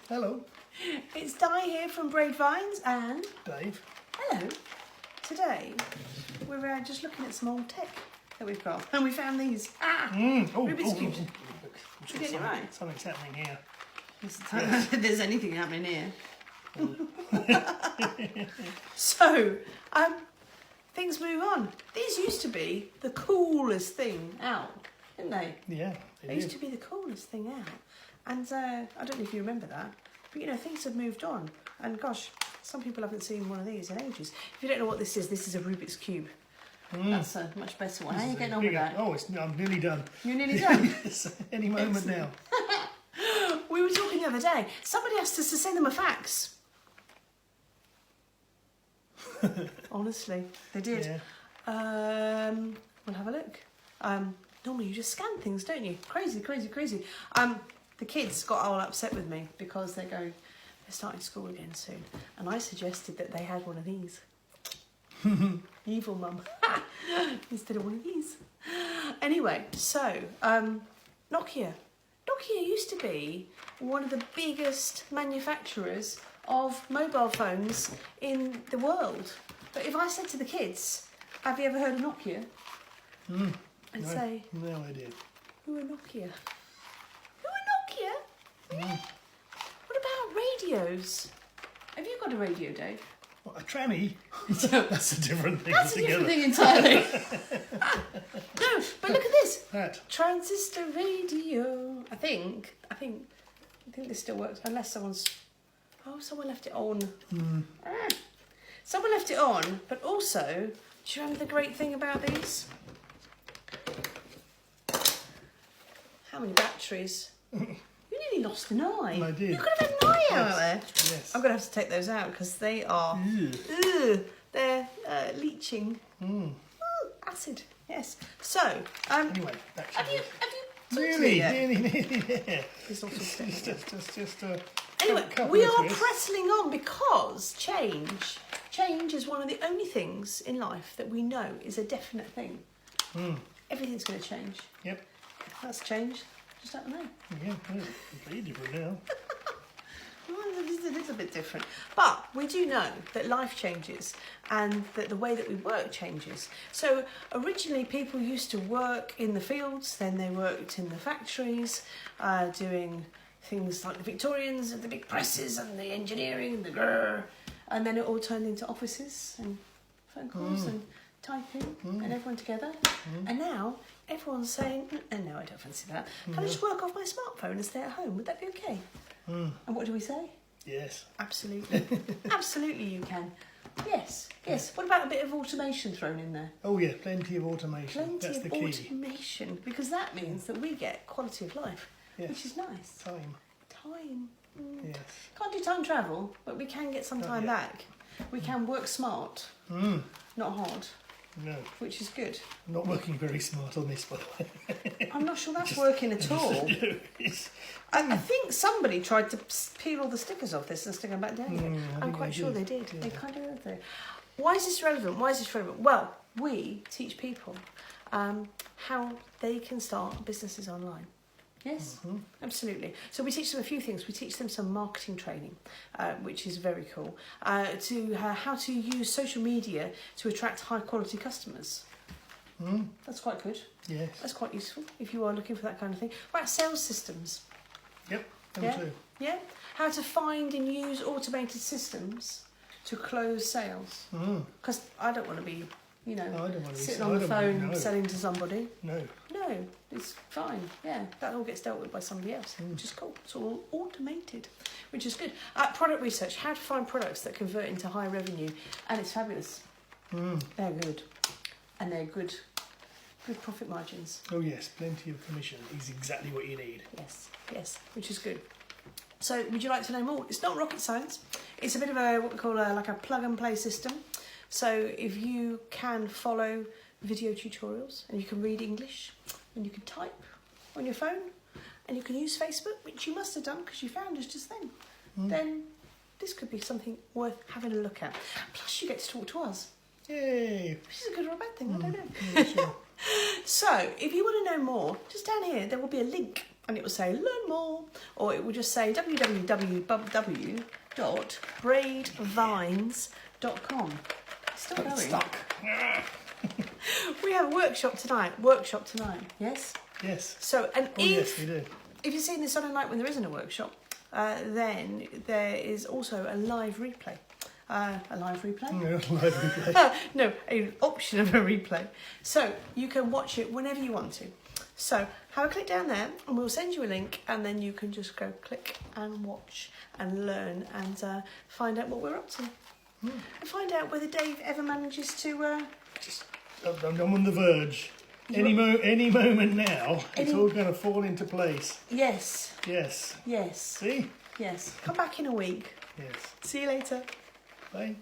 Hello. It's Di here from Braid Vines and Dave. hello. Today we're just looking at some old tech that we've got, and we found these. Rubik's cubes. We're getting it right. Something's happening here. If there's anything happening here. So, things move on. These used to be the coolest thing out, didn't they? Yeah, They used to be the coolest thing out. And I don't know if you remember that, but things have moved on. And gosh, some people haven't seen one of these in ages. If you don't know what this is a Rubik's Cube. That's a much better one. How are you getting on with that? Oh, I'm nearly done. You're nearly done? Yes, any moment now. We were talking the other day. Somebody asked us to send them a fax. Honestly, they did. Yeah. We'll have a look. Normally you just scan things, don't you? Crazy. The kids got all upset with me because they're starting school again soon. And I suggested that they had one of these. Evil mum. Instead of one of these. Anyway, so, Nokia. Nokia used to be one of the biggest manufacturers of mobile phones in the world. But if I said to the kids, have you ever heard of Nokia? And say, no idea. Who are Nokia? What about radios? Have you got a radio, Dave? What, a tranny? That's a different thing That's altogether. a different thing entirely. No, but look at this. That. Transistor radio. I think this still works unless someone left it on. Someone left it on, but also, do you remember the great thing about these? How many batteries? You nearly lost an eye. I did. You could have had an eye out there. Yes. I'm going to have to take those out because they are... they're leaching. Acid, yes. So, Anyway, back to have you Nearly, yeah. It's just Anyway, couple we of are twists. pressing on because change is one of the only things in life that we know is a definite thing. Everything's going to change. Yep. That's change. Just don't know. Yeah, it's completely different now. It is a bit different. But we do know that life changes and that the way that we work changes. So originally people used to work in the fields, then they worked in the factories, doing things like the Victorians and the big presses and the engineering, and then it all turned into offices and phone calls and typing and everyone together. And now everyone's saying, no, I don't fancy that. Can I just work off my smartphone and stay at home? Would that be okay? And what do we say? Yes. Absolutely. Absolutely you can. Yes. What about a bit of automation thrown in there? Oh yeah, plenty of automation. That's the key. Automation, because that means that we get quality of life, which is nice. Time. Yes. Can't do time travel, but we can get some time back. We can work smart, not hard. No. Which is good. I'm not working very smart on this, by the way. I'm not sure that's working at all. I think somebody tried to peel all the stickers off this and stick them back down again. I'm quite sure they did. Yeah. They kind of did. Why is this relevant? Well, we teach people how they can start businesses online. Yes, absolutely. So we teach them a few things. We teach them some marketing training, which is very cool, to how to use social media to attract high quality customers. That's quite good. Yes. That's quite useful if you are looking for that kind of thing. Right, sales systems. Yep, them too. Yeah. How to find and use automated systems to close sales. Because I don't want to be, I don't want to be sitting on the phone selling to somebody. No, it's fine. Yeah, that all gets dealt with by somebody else, which is cool. It's all automated, which is good. Product research, how to find products that convert into high revenue, and it's fabulous. They're good, and they're good profit margins. Oh yes, plenty of commission is exactly what you need. Yes, which is good. So, would you like to know more? It's not rocket science. It's a bit of what we call like a plug and play system. So, if you can follow video tutorials and you can read English and you can type on your phone and you can use Facebook, which you must have done because you found us just then, then this could be something worth having a look at. Plus, you get to talk to us. Yay! Which is a good or a bad thing, I don't know. Yeah, sure. So, if you want to know more, just down here there will be a link and it will say learn more, or it will just say www.braidvines.com. It's still But it's going. stuck. We have a workshop tonight. Yes. Yes. So, and Oh, yes, we do. if you're seeing this on a night when there isn't a workshop, then there is also a live replay. A live replay? No, live replay. No, an option of a replay. So you can watch it whenever you want to. So have a click down there and we'll send you a link, and then you can just go click and watch and learn and find out what we're up to. And find out whether Dave ever manages to... I'm on the verge. Any moment now, it's all going to fall into place. Yes. Yes. Yes. See? Yes. Come back in a week. Yes. See you later. Bye.